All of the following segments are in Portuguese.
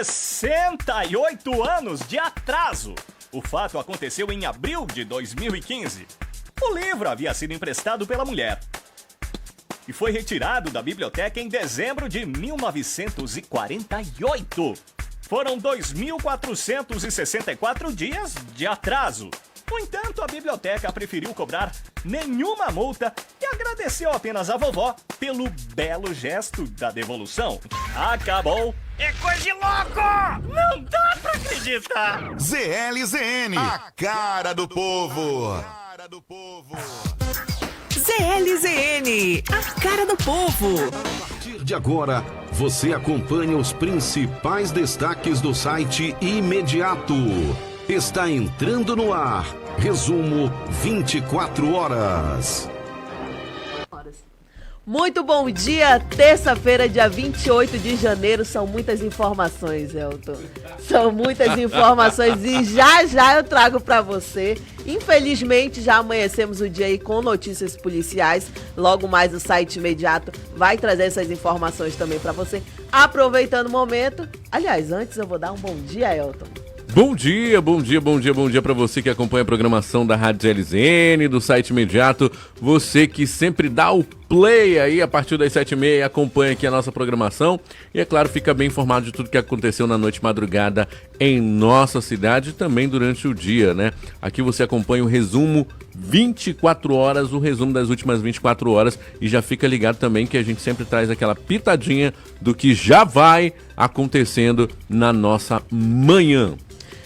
68 anos de atraso. O fato aconteceu em abril de 2015. O livro havia sido emprestado pela mulher e foi retirado da biblioteca em dezembro de 1948. Foram 2.464 dias de atraso. No entanto, a biblioteca preferiu cobrar nenhuma multa e agradeceu apenas a vovó pelo belo gesto da devolução. Acabou. É coisa de louco! Não dá pra acreditar! ZLZN, a cara do povo. ZLZN, a cara do povo. A partir de agora, você acompanha os principais destaques do site Imediato. Está entrando no ar. Resumo 24 horas. Muito bom dia, terça-feira, dia 28 de janeiro. São muitas informações, Elton. São muitas informações e já eu trago para você. Infelizmente, já amanhecemos o dia aí com notícias policiais. Logo mais o site Imediato vai trazer essas informações também para você. Aproveitando o momento. Aliás, antes eu vou dar um bom dia, Elton. Bom dia para você que acompanha a programação da Rádio ZLZN, do site Imediato, você que sempre dá o play aí a partir das 7h30 e acompanha aqui a nossa programação e, é claro, fica bem informado de tudo que aconteceu na noite madrugada em nossa cidade e também durante o dia, né? Aqui você acompanha o resumo 24 horas, o resumo das últimas 24 horas e já fica ligado também que a gente sempre traz aquela pitadinha do que já vai acontecendo na nossa manhã.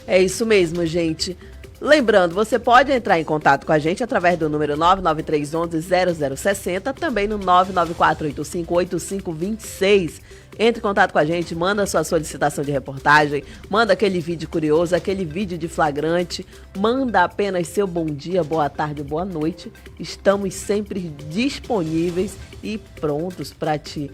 É isso mesmo, gente. Lembrando, você pode entrar em contato com a gente através do número 99311-0060, também no 994858526. Entre em contato com a gente, manda sua solicitação de reportagem, manda aquele vídeo curioso, aquele vídeo de flagrante, manda apenas seu bom dia, boa tarde, boa noite. Estamos sempre disponíveis e prontos para te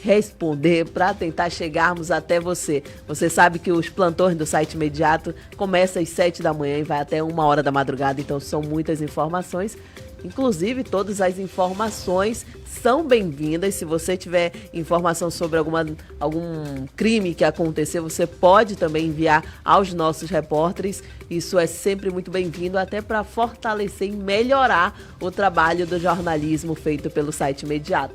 responder, para tentar chegarmos até você. Você sabe que os plantões do site Imediato começam às 7 da manhã e vai até 1h da madrugada, então são muitas informações. Inclusive, todas as informações são bem-vindas. Se você tiver informação sobre algum crime que aconteceu, você pode também enviar aos nossos repórteres. Isso é sempre muito bem-vindo, até para fortalecer e melhorar o trabalho do jornalismo feito pelo site Imediato.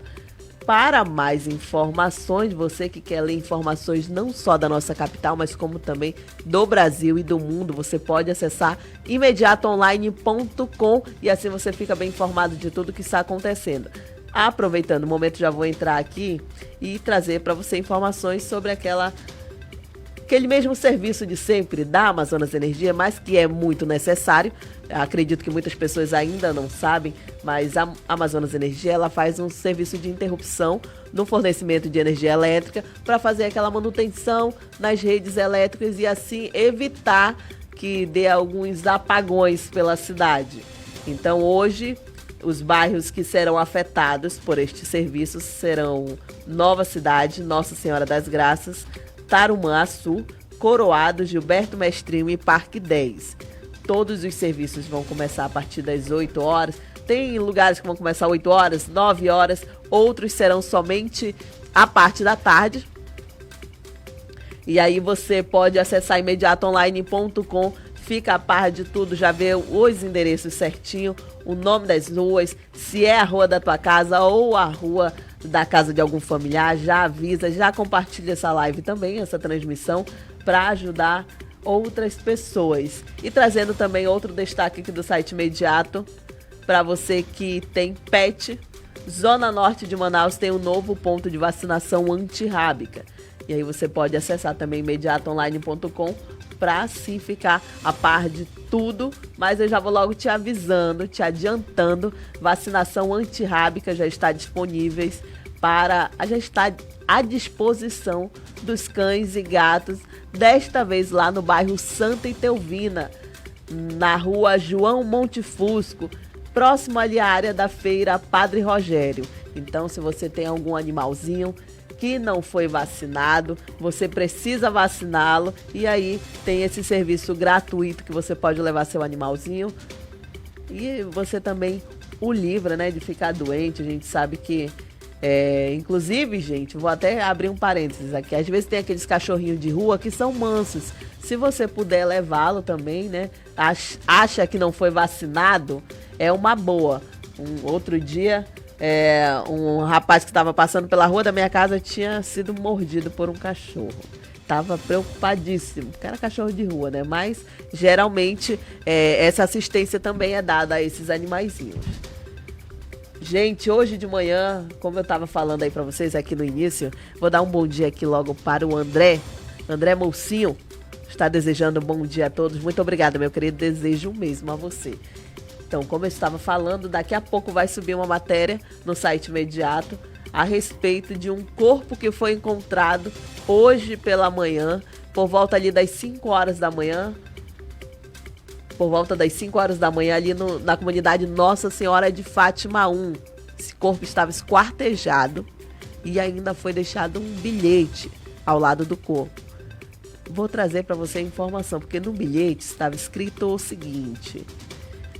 Para mais informações, você que quer ler informações não só da nossa capital, mas como também do Brasil e do mundo, você pode acessar imediatoonline.com e assim você fica bem informado de tudo que está acontecendo. Aproveitando o momento, já vou entrar aqui e trazer para você informações sobre aquele mesmo serviço de sempre da Amazonas Energia, mas que é muito necessário. Acredito que muitas pessoas ainda não sabem, mas a Amazonas Energia ela faz um serviço de interrupção no fornecimento de energia elétrica para fazer aquela manutenção nas redes elétricas e assim evitar que dê alguns apagões pela cidade. Então hoje os bairros que serão afetados por este serviço serão Nova Cidade, Nossa Senhora das Graças, Tarumã-Açu, Coroado, Gilberto Mestrinho e Parque 10. Todos os serviços vão começar a partir das 8 horas. Tem lugares que vão começar às 8 horas, 9 horas. Outros serão somente a parte da tarde. E aí você pode acessar imediatoonline.com. Fica a par de tudo, já vê os endereços certinho, o nome das ruas, se é a rua da tua casa ou a rua da casa de algum familiar. Já avisa, já compartilha essa live também, essa transmissão, para ajudar outras pessoas. E trazendo também outro destaque aqui do site Imediato, para você que tem pet, Zona Norte de Manaus tem um novo ponto de vacinação antirrábica. E aí você pode acessar também imediatoonline.com para assim ficar a par de tudo, mas eu já vou logo te avisando, te adiantando, vacinação antirrábica já está disponível já está à disposição dos cães e gatos, desta vez lá no bairro Santa Itelvina, na rua João Montefusco, próximo ali à área da feira Padre Rogério. Então, se você tem algum animalzinho que não foi vacinado, você precisa vaciná-lo e aí tem esse serviço gratuito que você pode levar seu animalzinho e você também o livra, né, de ficar doente. A gente sabe que Inclusive, gente, vou até abrir um parênteses aqui. Às vezes tem aqueles cachorrinhos de rua que são mansos. Se você puder levá-lo também, né? Acha que não foi vacinado, é uma boa. Um outro dia, um rapaz que estava passando pela rua da minha casa tinha sido mordido por um cachorro. Tava preocupadíssimo, porque era cachorro de rua, né? Mas, geralmente, essa assistência também é dada a esses animaizinhos. Gente, hoje de manhã, como eu estava falando aí para vocês aqui no início, vou dar um bom dia aqui logo para o André Mocinho. Está desejando um bom dia a todos. Muito obrigada, meu querido. Desejo o mesmo a você. Então, como eu estava falando, daqui a pouco vai subir uma matéria no site Imediato a respeito de um corpo que foi encontrado hoje pela manhã, por volta ali das 5 horas da manhã. Por volta das 5 horas da manhã, ali na comunidade Nossa Senhora de Fátima 1. Esse corpo estava esquartejado e ainda foi deixado um bilhete ao lado do corpo. Vou trazer para você a informação, porque no bilhete estava escrito o seguinte,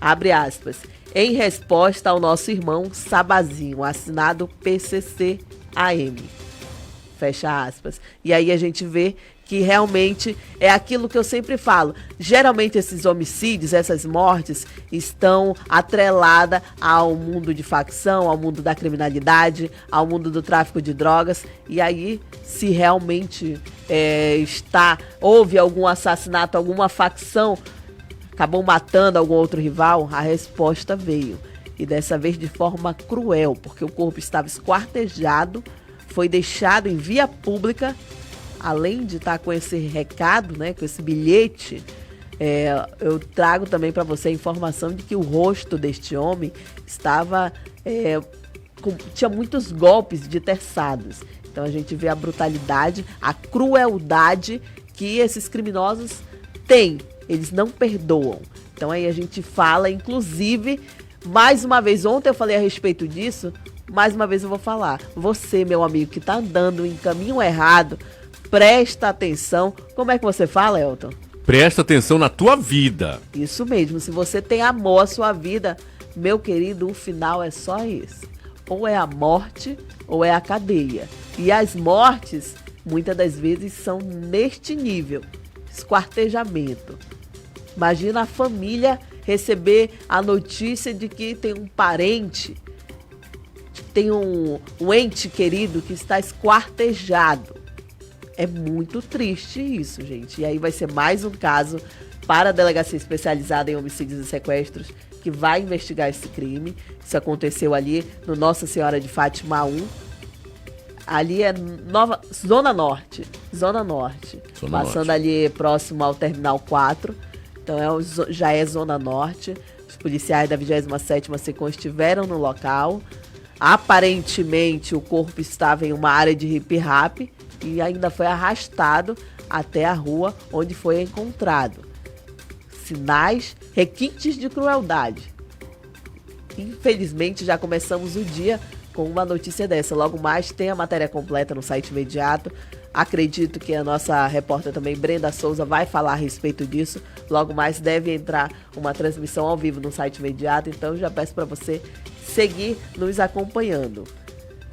abre aspas, em resposta ao nosso irmão Sabazinho, assinado PCC-AM. Fecha aspas. E aí a gente vê que realmente é aquilo que eu sempre falo. Geralmente esses homicídios, essas mortes, estão atreladas ao mundo de facção, ao mundo da criminalidade, ao mundo do tráfico de drogas. E aí, se realmente houve algum assassinato, alguma facção acabou matando algum outro rival, a resposta veio. E dessa vez de forma cruel, porque o corpo estava esquartejado, foi deixado em via pública. Além de estar com esse recado, né, com esse bilhete, eu trago também para você a informação de que o rosto deste homem estava tinha muitos golpes de terçados. Então a gente vê a brutalidade, a crueldade que esses criminosos têm. Eles não perdoam. Então aí a gente fala, inclusive, mais uma vez, ontem eu falei a respeito disso, mais uma vez eu vou falar. Você, meu amigo, que está andando em caminho errado, presta atenção. Como é que você fala, Elton? Presta atenção na tua vida. Isso mesmo. Se você tem amor à sua vida, meu querido, o final é só esse. Ou é a morte, ou é a cadeia. E as mortes, muitas das vezes, são neste nível. Esquartejamento. Imagina a família receber a notícia de que tem um parente, tem um ente querido que está esquartejado. É muito triste isso, gente. E aí vai ser mais um caso para a Delegacia Especializada em Homicídios e Sequestros, que vai investigar esse crime. Isso aconteceu ali no Nossa Senhora de Fátima 1. Ali é Zona Norte. Passando ali próximo ao Terminal 4. Então já é Zona Norte. Os policiais da 27ª SECOM estiveram no local. Aparentemente o corpo estava em uma área de hip-hop e ainda foi arrastado até a rua onde foi encontrado. Sinais, requintes de crueldade. Infelizmente já começamos o dia com uma notícia dessa. Logo mais tem a matéria completa no site Imediato. Acredito que a nossa repórter também, Brenda Souza, vai falar a respeito disso. Logo mais deve entrar uma transmissão ao vivo no site Imediato. Então já peço para você seguir nos acompanhando.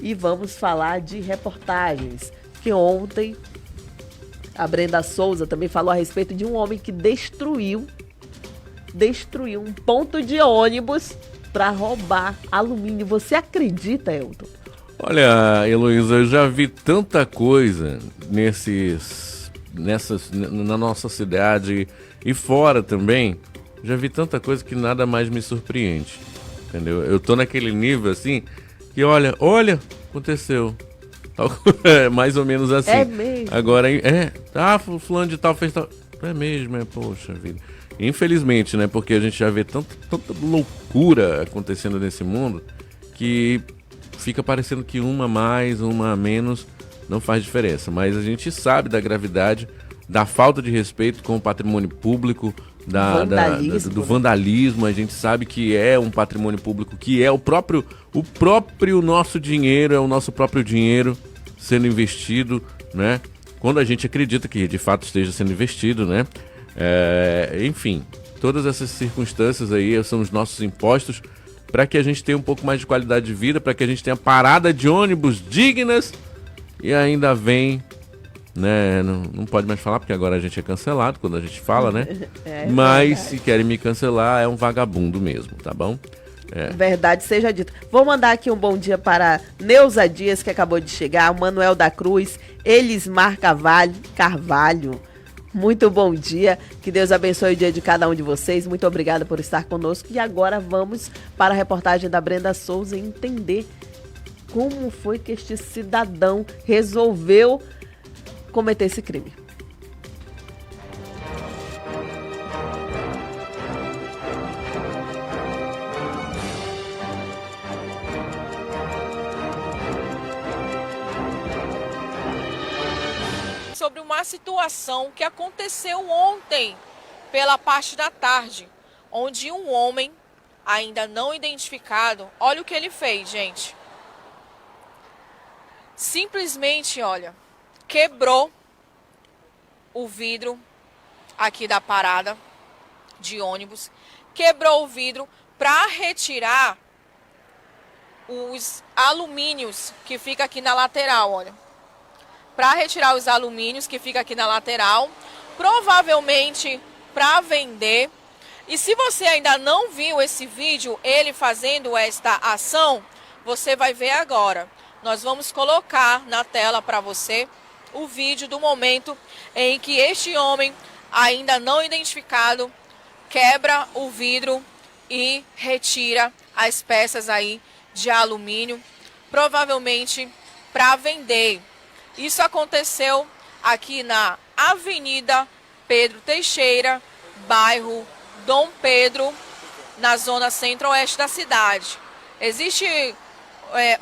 E vamos falar de reportagens. Que ontem a Brenda Souza também falou a respeito de um homem que destruiu um ponto de ônibus para roubar alumínio. Você acredita, Elton? Olha, Heloísa, eu já vi tanta coisa na nossa cidade e fora também. Já vi tanta coisa que nada mais me surpreende, entendeu? Eu tô naquele nível assim que olha, aconteceu. Mais ou menos assim. É mesmo? Agora, fulano de tal fez tal. É mesmo, poxa vida. Infelizmente, né? Porque a gente já vê tanta loucura acontecendo nesse mundo que fica parecendo que uma a mais, uma a menos não faz diferença. Mas a gente sabe da gravidade, da falta de respeito com o patrimônio público, do vandalismo. A gente sabe que é um patrimônio público, que é o próprio nosso dinheiro, é o nosso próprio dinheiro sendo investido, né? Quando a gente acredita que de fato esteja sendo investido, né? Enfim, todas essas circunstâncias aí são os nossos impostos para que a gente tenha um pouco mais de qualidade de vida, para que a gente tenha parada de ônibus dignas, e ainda vem, né, não pode mais falar porque agora a gente é cancelado quando a gente fala, né? Mas se querem me cancelar, é um vagabundo mesmo, tá bom? Verdade seja dita. Vou mandar aqui um bom dia para Neuza Dias, que acabou de chegar, o Manuel da Cruz, Elismar Carvalho. Muito bom dia, que Deus abençoe o dia de cada um de vocês. Muito obrigada por estar conosco. E agora vamos para a reportagem da Brenda Souza e entender como foi que este cidadão resolveu cometer esse crime. Sobre uma situação que aconteceu ontem, pela parte da tarde, onde um homem, ainda não identificado, olha o que ele fez, gente. Simplesmente, olha, quebrou o vidro aqui da parada de ônibus, quebrou o vidro para retirar os alumínios que fica aqui na lateral, olha. Para retirar os alumínios que fica aqui na lateral, provavelmente para vender. E se você ainda não viu esse vídeo, ele fazendo esta ação, você vai ver agora. Nós vamos colocar na tela para você o vídeo do momento em que este homem, ainda não identificado, quebra o vidro e retira as peças aí de alumínio, provavelmente para vender. Isso aconteceu aqui na Avenida Pedro Teixeira, bairro Dom Pedro, na zona centro-oeste da cidade. Existe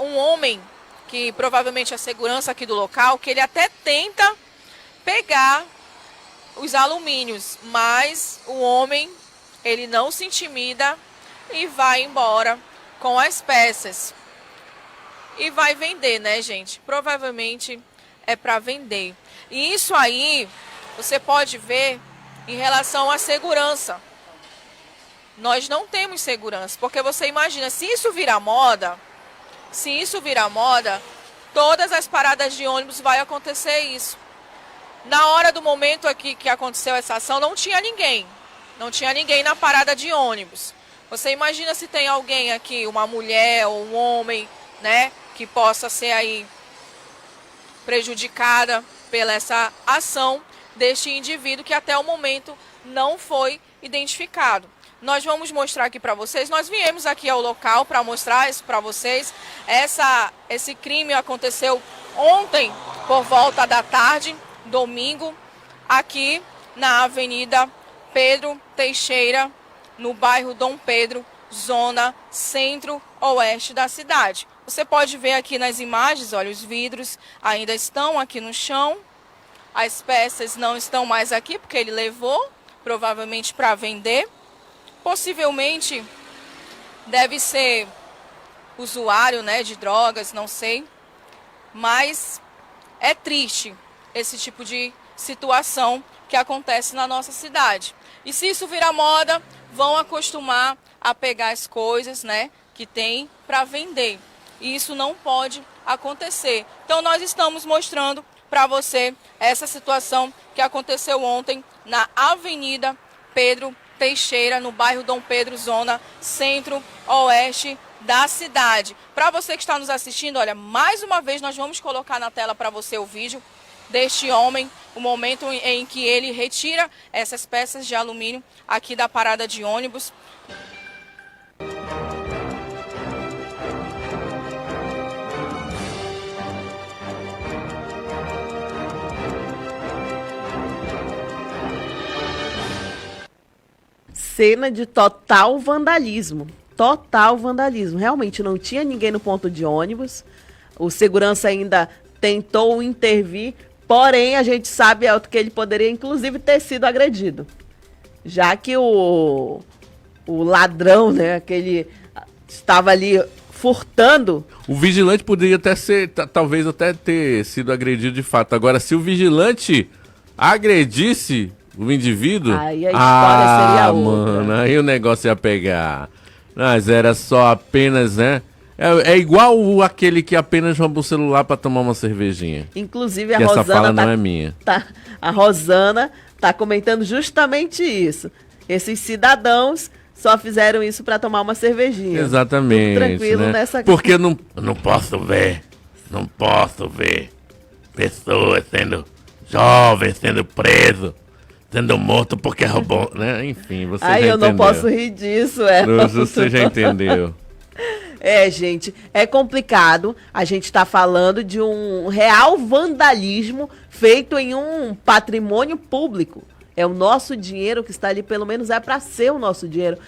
um homem, que provavelmente é a segurança aqui do local, que ele até tenta pegar os alumínios, mas o homem, ele não se intimida e vai embora com as peças. E vai vender, né, gente? Provavelmente é para vender. E isso aí, você pode ver em relação à segurança. Nós não temos segurança, porque você imagina, se isso virar moda, todas as paradas de ônibus vai acontecer isso. Na hora do momento aqui que aconteceu essa ação, não tinha ninguém. Não tinha ninguém na parada de ônibus. Você imagina se tem alguém aqui, uma mulher ou um homem, né, que possa ser aí prejudicada pela essa ação deste indivíduo que até o momento não foi identificado. Nós vamos mostrar aqui para vocês, nós viemos aqui ao local para mostrar isso para vocês. Esse crime aconteceu ontem por volta da tarde, domingo, aqui na Avenida Pedro Teixeira, no bairro Dom Pedro, zona centro-oeste da cidade. Você pode ver aqui nas imagens, olha, os vidros ainda estão aqui no chão. As peças não estão mais aqui porque ele levou, provavelmente para vender. Possivelmente deve ser usuário, né, de drogas, não sei. Mas é triste esse tipo de situação que acontece na nossa cidade. E se isso virar moda, vão acostumar a pegar as coisas, né, que tem para vender. E isso não pode acontecer. Então nós estamos mostrando para você essa situação que aconteceu ontem na Avenida Pedro Teixeira, no bairro Dom Pedro, zona centro-oeste da cidade. Para você que está nos assistindo, olha, mais uma vez nós vamos colocar na tela para você o vídeo deste homem, o momento em que ele retira essas peças de alumínio aqui da parada de ônibus. Cena de total vandalismo. Total vandalismo. Realmente não tinha ninguém no ponto de ônibus. O segurança ainda tentou intervir, porém a gente sabe que ele poderia inclusive ter sido agredido. Já que o ladrão, né, aquele estava ali furtando. O vigilante poderia até ser, talvez até ter sido agredido de fato. Agora, se o vigilante agredisse o indivíduo, aí a história seria outra. Mano, aí o negócio ia pegar. Mas era só apenas, né? É igual aquele que apenas rouba o celular pra tomar uma cervejinha. Inclusive, a Que essa Rosana fala não é minha. A Rosana tá comentando justamente isso. Esses cidadãos só fizeram isso para tomar uma cervejinha. Exatamente. Tudo tranquilo, né? nessa... Porque eu não posso ver pessoas sendo jovens, sendo preso, sendo morto porque roubou, né? Enfim, você já entendeu. eu não posso rir disso, Você já entendeu. Gente, é complicado. A gente está falando de um real vandalismo feito em um patrimônio público. É o nosso dinheiro que está ali, pelo menos é para ser o nosso dinheiro.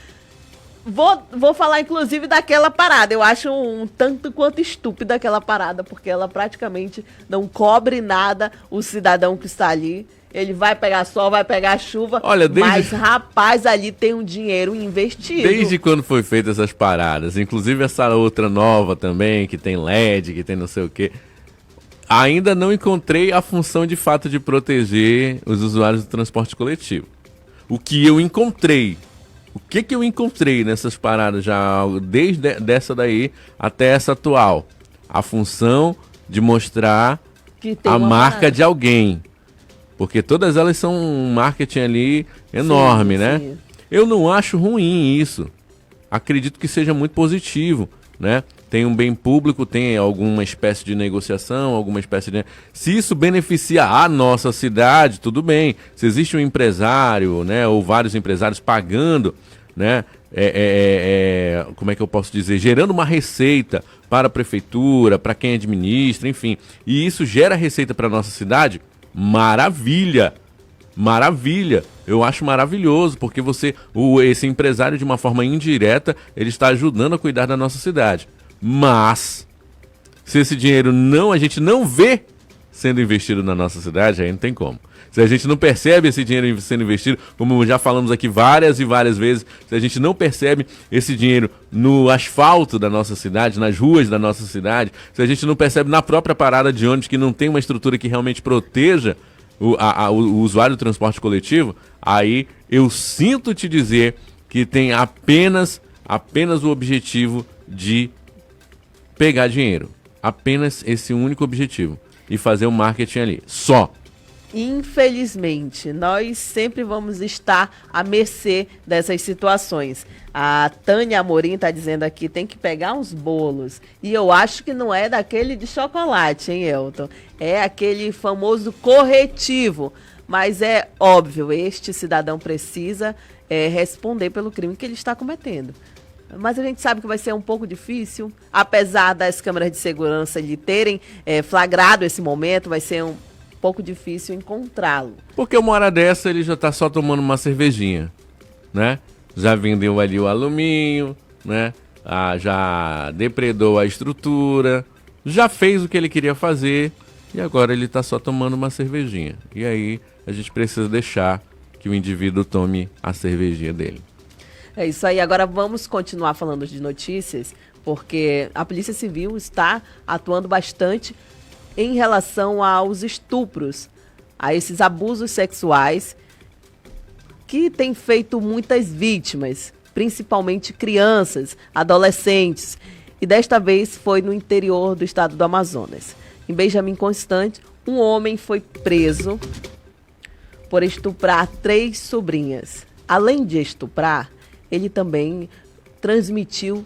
Vou falar, inclusive, daquela parada. Eu acho um tanto quanto estúpida aquela parada, porque ela praticamente não cobre nada o cidadão que está ali. Ele vai pegar sol, vai pegar chuva. Olha, mas, rapaz, ali tem um dinheiro investido. Desde quando foi feita essas paradas, inclusive essa outra nova também, que tem LED, que tem não sei o quê, ainda não encontrei a função de fato de proteger os usuários do transporte coletivo. O que eu encontrei, o que eu encontrei nessas paradas já, desde dessa daí até essa atual? A função de mostrar que tem a marca parada de alguém. Porque todas elas são um marketing ali enorme, né? Sim. Eu não acho ruim isso. Acredito que seja muito positivo, né? Tem um bem público, tem alguma espécie de negociação, alguma espécie de... Se isso beneficia a nossa cidade, tudo bem. Se existe um empresário, né? Ou vários empresários pagando, né? Como é que eu posso dizer? Gerando uma receita para a prefeitura, para quem administra, enfim. E isso gera receita para a nossa cidade... Maravilha, maravilha, eu acho maravilhoso, porque esse empresário de uma forma indireta, ele está ajudando a cuidar da nossa cidade. Mas, se esse dinheiro a gente não vê sendo investido na nossa cidade, aí não tem como. Se a gente não percebe esse dinheiro sendo investido, como já falamos aqui várias e várias vezes, se a gente não percebe esse dinheiro no asfalto da nossa cidade, nas ruas da nossa cidade, se a gente não percebe na própria parada de ônibus que não tem uma estrutura que realmente proteja o usuário do transporte coletivo, aí eu sinto te dizer que tem apenas o objetivo de pegar dinheiro. Apenas esse único objetivo. E fazer o marketing ali. Só. Infelizmente, nós sempre vamos estar à mercê dessas situações. A Tânia Amorim está dizendo aqui, tem que pegar uns bolos. E eu acho que não é daquele de chocolate, hein, Elton? É aquele famoso corretivo. Mas é óbvio, este cidadão precisa responder pelo crime que ele está cometendo. Mas a gente sabe que vai ser um pouco difícil, apesar das câmeras de segurança lhe terem flagrado esse momento, vai ser um pouco difícil encontrá-lo. Porque uma hora dessa ele já tá só tomando uma cervejinha, né? Já vendeu ali o alumínio, né? Já depredou a estrutura, já fez o que ele queria fazer e agora ele tá só tomando uma cervejinha. E aí a gente precisa deixar que o indivíduo tome a cervejinha dele. É isso aí. Agora vamos continuar falando de notícias, porque a Polícia Civil está atuando bastante em relação aos estupros, a esses abusos sexuais que têm feito muitas vítimas, principalmente crianças, adolescentes. E desta vez foi no interior do estado do Amazonas. Em Benjamin Constant, um homem foi preso por estuprar 3 sobrinhas. Além de estuprar, ele também transmitiu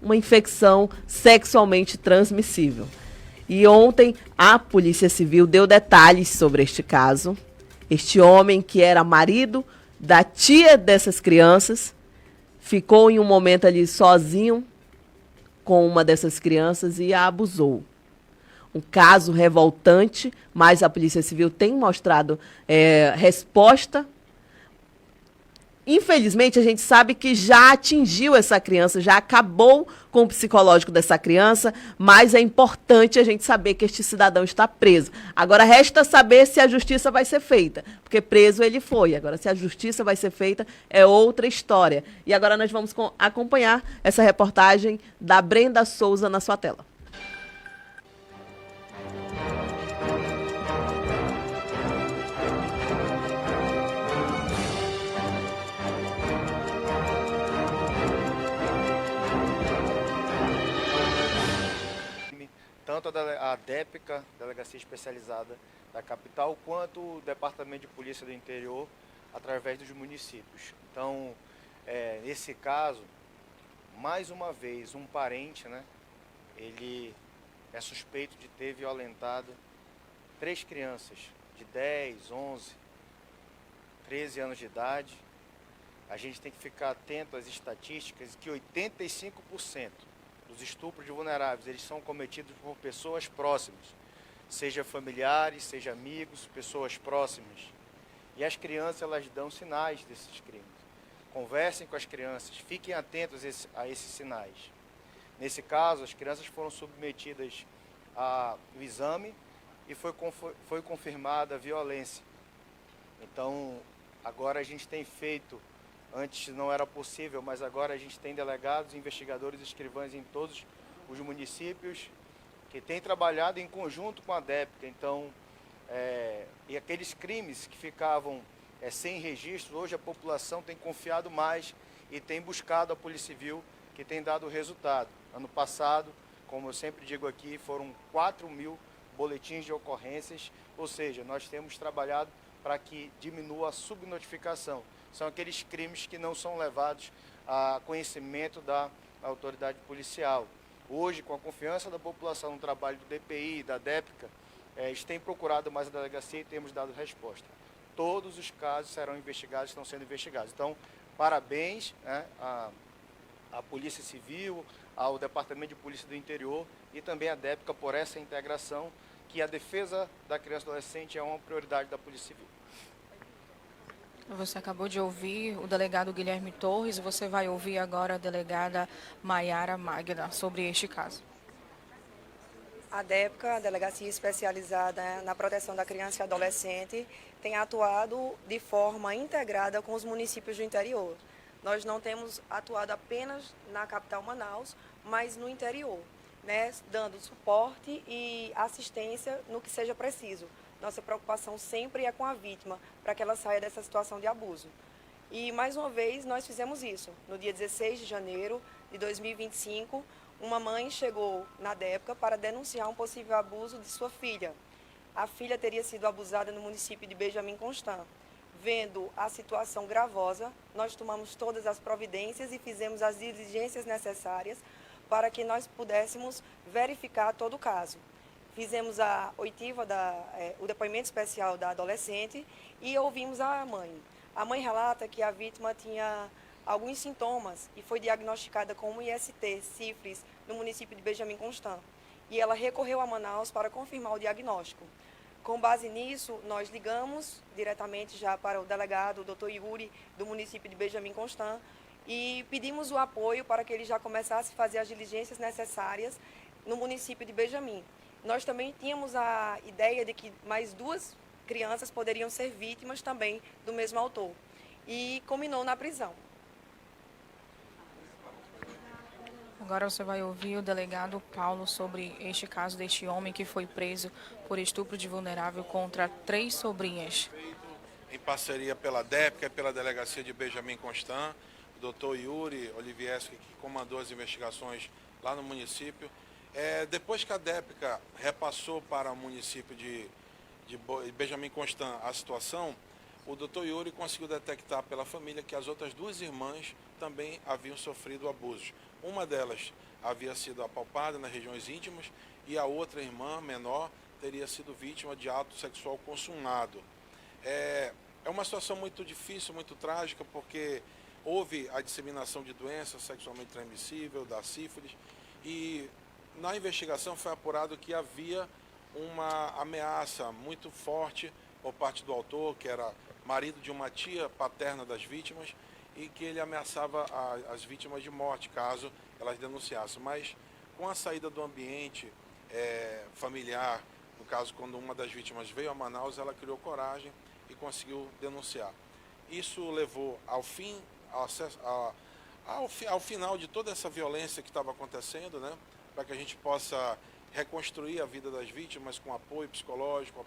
uma infecção sexualmente transmissível. E ontem a Polícia Civil deu detalhes sobre este caso. Este homem, que era marido da tia dessas crianças, ficou em um momento ali sozinho com uma dessas crianças e a abusou. Um caso revoltante, mas a Polícia Civil tem mostrado resposta. Infelizmente, a gente sabe que já atingiu essa criança, já acabou com o psicológico dessa criança, mas é importante a gente saber que este cidadão está preso. Agora, resta saber se a justiça vai ser feita, porque preso ele foi. Agora, se a justiça vai ser feita, é outra história. E agora nós vamos acompanhar essa reportagem da Brenda Souza na sua tela. a DEPCA, Delegacia Especializada da capital, quanto o Departamento de Polícia do Interior, através dos municípios. Então, nesse caso, mais uma vez, um parente, né, ele é suspeito de ter violentado 3 crianças de 10, 11, 13 anos de idade. A gente tem que ficar atento às estatísticas que 85% dos estupros de vulneráveis, eles são cometidos por pessoas próximas, seja familiares, seja amigos, pessoas próximas. E as crianças, elas dão sinais desses crimes. Conversem com as crianças, fiquem atentos a esses sinais. Nesse caso, as crianças foram submetidas ao exame e foi confirmada a violência. Então, agora a gente tem feito, antes não era possível, mas agora a gente tem delegados, investigadores e escrivães em todos os municípios que têm trabalhado em conjunto com a DEPCA. Então, e aqueles crimes que ficavam sem registro, hoje a população tem confiado mais e tem buscado a Polícia Civil, que tem dado resultado. Ano passado, como eu sempre digo aqui, foram 4.000 boletins de ocorrências, ou seja, nós temos trabalhado para que diminua a subnotificação. São aqueles crimes que não são levados a conhecimento da autoridade policial. Hoje, com a confiança da população no trabalho do DPI, da DEPCA, eles têm procurado mais a delegacia e temos dado resposta. Todos os casos serão investigados, estão sendo investigados. Então, parabéns, né, à Polícia Civil, ao Departamento de Polícia do Interior e também à DEPCA por essa integração, que a defesa da criança e do adolescente é uma prioridade da Polícia Civil. Você acabou de ouvir o delegado Guilherme Torres, você vai ouvir agora a delegada Maiara Magda sobre este caso. A DEPCA, a Delegacia Especializada na Proteção da Criança e Adolescente, tem atuado de forma integrada com os municípios do interior. Nós não temos atuado apenas na capital Manaus, mas no interior, né, dando suporte e assistência no que seja preciso. Nossa preocupação sempre é com a vítima, para que ela saia dessa situação de abuso. E, mais uma vez, nós fizemos isso. No dia 16 de janeiro de 2025, uma mãe chegou na DEPCA para denunciar um possível abuso de sua filha. A filha teria sido abusada no município de Benjamin Constant. Vendo a situação gravosa, nós tomamos todas as providências e fizemos as diligências necessárias para que nós pudéssemos verificar todo o caso. Fizemos a oitiva, o depoimento especial da adolescente e ouvimos a mãe. A mãe relata que a vítima tinha alguns sintomas e foi diagnosticada com IST, sífilis, no município de Benjamin Constant. E ela recorreu a Manaus para confirmar o diagnóstico. Com base nisso, nós ligamos diretamente já para o delegado, o Dr. Yuri, do município de Benjamin Constant, e pedimos o apoio para que ele já começasse a fazer as diligências necessárias no município de Benjamin. Nós também tínhamos a ideia de que mais 2 crianças poderiam ser vítimas também do mesmo autor. E culminou na prisão. Agora você vai ouvir o delegado Paulo sobre este caso deste homem que foi preso por estupro de vulnerável contra 3 sobrinhas. Em parceria pela DEPCA e pela Delegacia de Benjamin Constant, o doutor Yuri Olivieski, que comandou as investigações lá no município. Depois que a DEPCA repassou para o município de Benjamin Constant a situação, o doutor Yuri conseguiu detectar pela família que as outras 2 irmãs também haviam sofrido abusos. Uma delas havia sido apalpada nas regiões íntimas e a outra irmã, menor, teria sido vítima de ato sexual consumado. É uma situação muito difícil, muito trágica, porque houve a disseminação de doença sexualmente transmissível, da sífilis, e na investigação foi apurado que havia uma ameaça muito forte por parte do autor, que era marido de uma tia paterna das vítimas, e que ele ameaçava as vítimas de morte, caso elas denunciassem. Mas com a saída do ambiente familiar, no caso, quando uma das vítimas veio a Manaus, ela criou coragem e conseguiu denunciar. Isso levou ao final de toda essa violência que estava acontecendo, né, para que a gente possa reconstruir a vida das vítimas com apoio psicológico,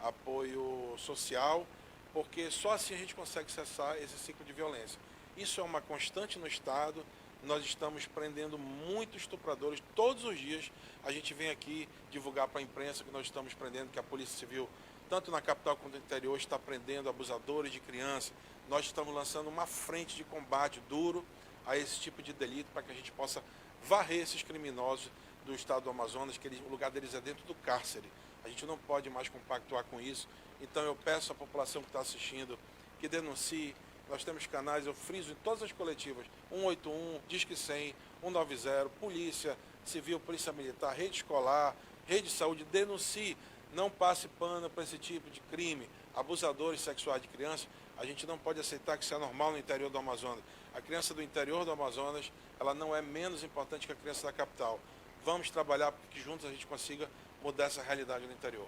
apoio social, porque só assim a gente consegue cessar esse ciclo de violência. Isso é uma constante no Estado, nós estamos prendendo muitos estupradores. Todos os dias a gente vem aqui divulgar para a imprensa que nós estamos prendendo, que a Polícia Civil, tanto na capital quanto no interior, está prendendo abusadores de crianças. Nós estamos lançando uma frente de combate duro a esse tipo de delito para que a gente possa varrer esses criminosos do estado do Amazonas, que o lugar deles é dentro do cárcere. A gente não pode mais compactuar com isso. Então eu peço à população que está assistindo que denuncie. Nós temos canais, eu friso em todas as coletivas, 181, Disque 100, 190, Polícia Civil, Polícia Militar, Rede Escolar, Rede de Saúde, denuncie. Não passe pano para esse tipo de crime. Abusadores sexuais de crianças, a gente não pode aceitar que isso é normal no interior do Amazonas. A criança do interior do Amazonas, ela não é menos importante que a criança da capital. Vamos trabalhar para que juntos a gente consiga mudar essa realidade no interior.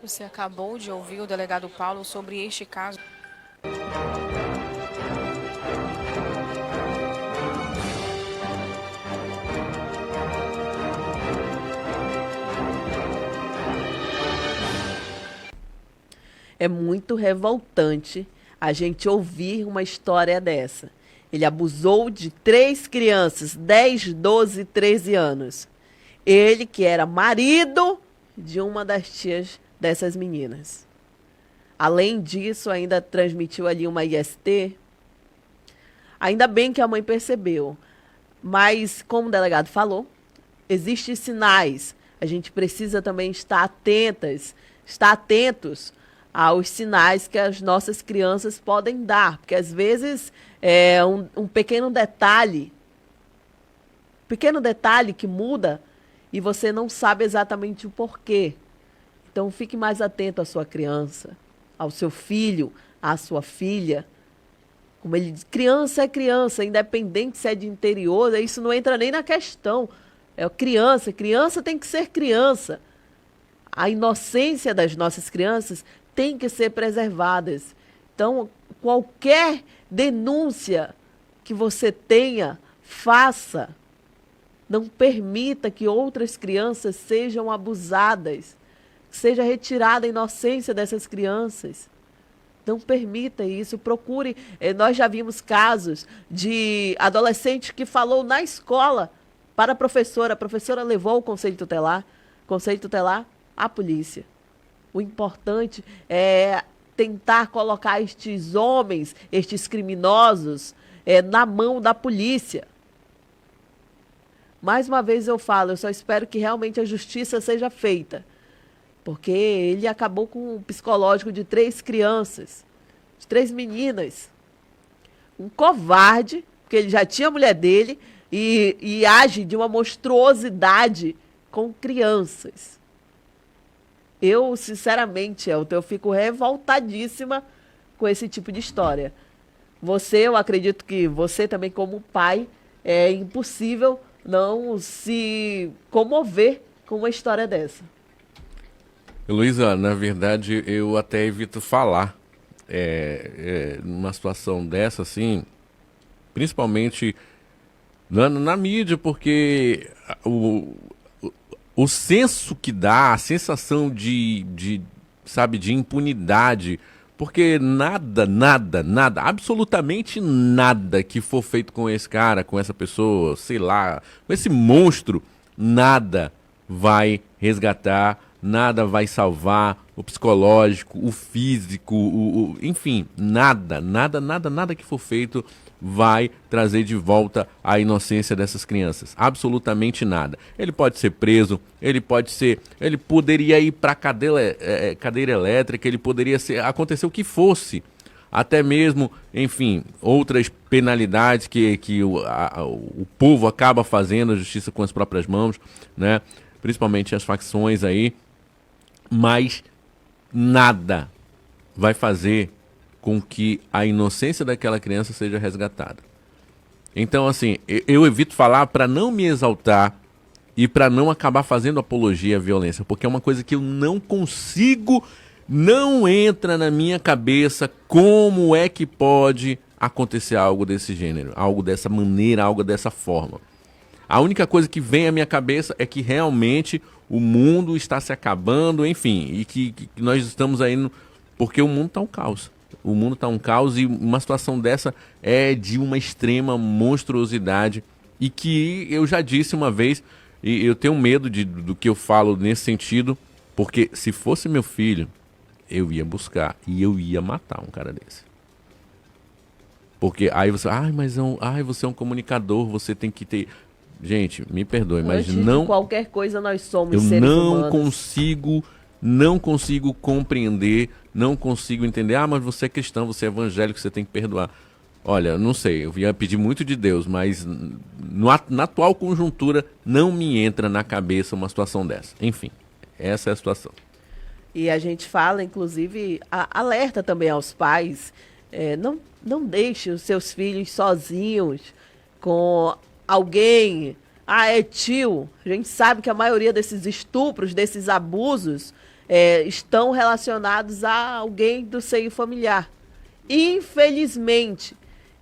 Você acabou de ouvir o delegado Paulo sobre este caso. É muito revoltante a gente ouvir uma história dessa. Ele abusou de 3 crianças, 10, 12, 13 anos. Ele que era marido de uma das tias dessas meninas. Além disso, ainda transmitiu ali uma IST. Ainda bem que a mãe percebeu. Mas, como o delegado falou, existem sinais. A gente precisa também estar atentos aos sinais que as nossas crianças podem dar. Porque, às vezes, é um pequeno detalhe que muda e você não sabe exatamente o porquê. Então, fique mais atento à sua criança, ao seu filho, à sua filha. Como ele diz, criança é criança, independente se é de interior, isso não entra nem na questão. É criança, criança tem que ser criança. A inocência das nossas crianças tem que ser preservada. Então, qualquer denúncia que você tenha, faça. Não permita que outras crianças sejam abusadas. Seja retirada a inocência dessas crianças. Não permita isso, procure. Nós já vimos casos de adolescente que falou na escola para a professora levou o conselho tutelar, a polícia. O importante é tentar colocar estes homens, estes criminosos, na mão da polícia. Mais uma vez eu falo, eu só espero que realmente a justiça seja feita. Porque ele acabou com o psicológico de 3 crianças, de 3 meninas. Um covarde, porque ele já tinha a mulher dele e age de uma monstruosidade com crianças. Eu, sinceramente, eu fico revoltadíssima com esse tipo de história. Eu acredito que você também, como pai, é impossível não se comover com uma história dessa. Luísa, na verdade, eu até evito falar numa situação dessa, assim, principalmente na mídia, porque o senso que dá, a sensação de impunidade, porque nada, absolutamente nada que for feito com esse cara, com essa pessoa, sei lá, com esse monstro, nada vai resgatar, nada vai salvar o psicológico, o físico, enfim, nada que for feito vai trazer de volta a inocência dessas crianças. Absolutamente nada. Ele pode ser preso, ele poderia ir para cadeira elétrica, ele poderia acontecer o que fosse. Até mesmo, enfim, outras penalidades que o povo acaba fazendo, a justiça com as próprias mãos, né? Principalmente as facções aí. Mas nada vai fazer com que a inocência daquela criança seja resgatada. Então, assim, eu evito falar para não me exaltar e para não acabar fazendo apologia à violência, porque é uma coisa que eu não consigo, não entra na minha cabeça como é que pode acontecer algo desse gênero, algo dessa maneira, algo dessa forma. A única coisa que vem à minha cabeça é que realmente o mundo está se acabando, enfim, e que nós estamos aí porque o mundo está um caos. O mundo tá um caos e uma situação dessa é de uma extrema monstruosidade e que eu já disse uma vez, e eu tenho medo do que eu falo nesse sentido, porque se fosse meu filho, eu ia buscar e eu ia matar um cara desse. Porque aí você, você é um comunicador, você tem que ter... Gente, me perdoe, mas Antes não... de qualquer coisa nós somos Eu seres não humanos. não consigo compreender, não consigo entender. Mas você é cristão, você é evangélico, você tem que perdoar. Olha, não sei, eu ia pedir muito de Deus, mas na atual conjuntura não me entra na cabeça uma situação dessa. Enfim, essa é a situação. E a gente fala, inclusive, alerta também aos pais, não deixe os seus filhos sozinhos com alguém. É tio. A gente sabe que a maioria desses estupros, desses abusos, estão relacionados a alguém do seio familiar. Infelizmente.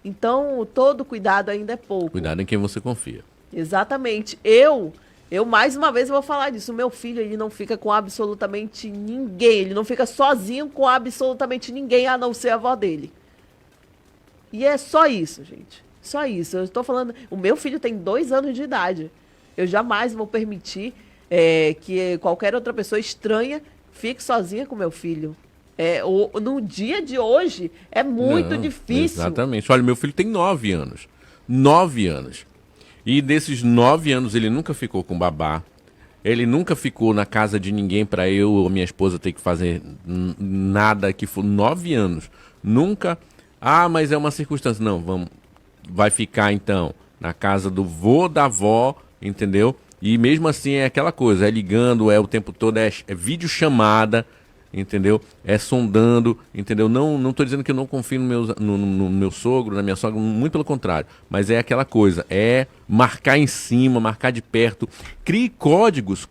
Então, todo cuidado ainda é pouco. Cuidado em quem você confia. Exatamente. Eu mais uma vez vou falar disso. O meu filho, ele não fica com absolutamente ninguém. Ele não fica sozinho com absolutamente ninguém, a não ser a avó dele. E é só isso, gente. Só isso. Eu estou falando... O meu filho tem 2 anos de idade. Eu jamais vou permitir que qualquer outra pessoa estranha fique sozinha com meu filho. No dia de hoje, é muito difícil. Exatamente. Olha, meu filho tem 9 anos. 9 anos. E desses 9 anos, ele nunca ficou com babá. Ele nunca ficou na casa de ninguém para eu ou minha esposa ter que fazer nada que for 9 anos. Nunca... mas é uma circunstância. Não, vai ficar então na casa do vô, da avó, entendeu? E mesmo assim é aquela coisa, é ligando, o tempo todo, é videochamada, entendeu? É sondando, entendeu? Não tô dizendo que eu não confio no meu sogro, na minha sogra, muito pelo contrário. Mas é aquela coisa, é marcar em cima, marcar de perto. Crie códigos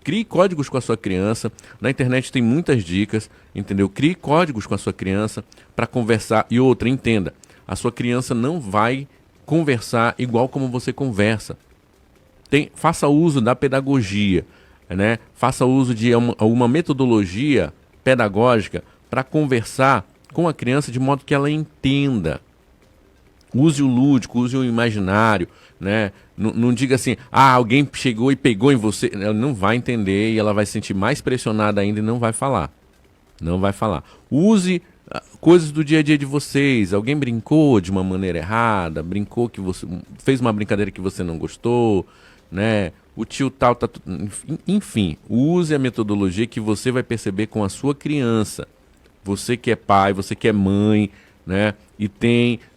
com a sua criança. Na internet tem muitas dicas, entendeu? Crie códigos com a sua criança para conversar. E outra, entenda, a sua criança não vai conversar igual como você conversa. Faça uso da pedagogia, né? Faça uso de uma metodologia pedagógica para conversar com a criança de modo que ela entenda. Use o lúdico, use o imaginário, né? Não diga assim, alguém chegou e pegou em você. Ela não vai entender e ela vai se sentir mais pressionada ainda e não vai falar. Não vai falar. Use coisas do dia a dia de vocês. Alguém brincou de uma maneira errada, brincou que você fez uma brincadeira que você não gostou, né? O tio tal, enfim, use a metodologia que você vai perceber com a sua criança. Você que é pai, você que é mãe, né? E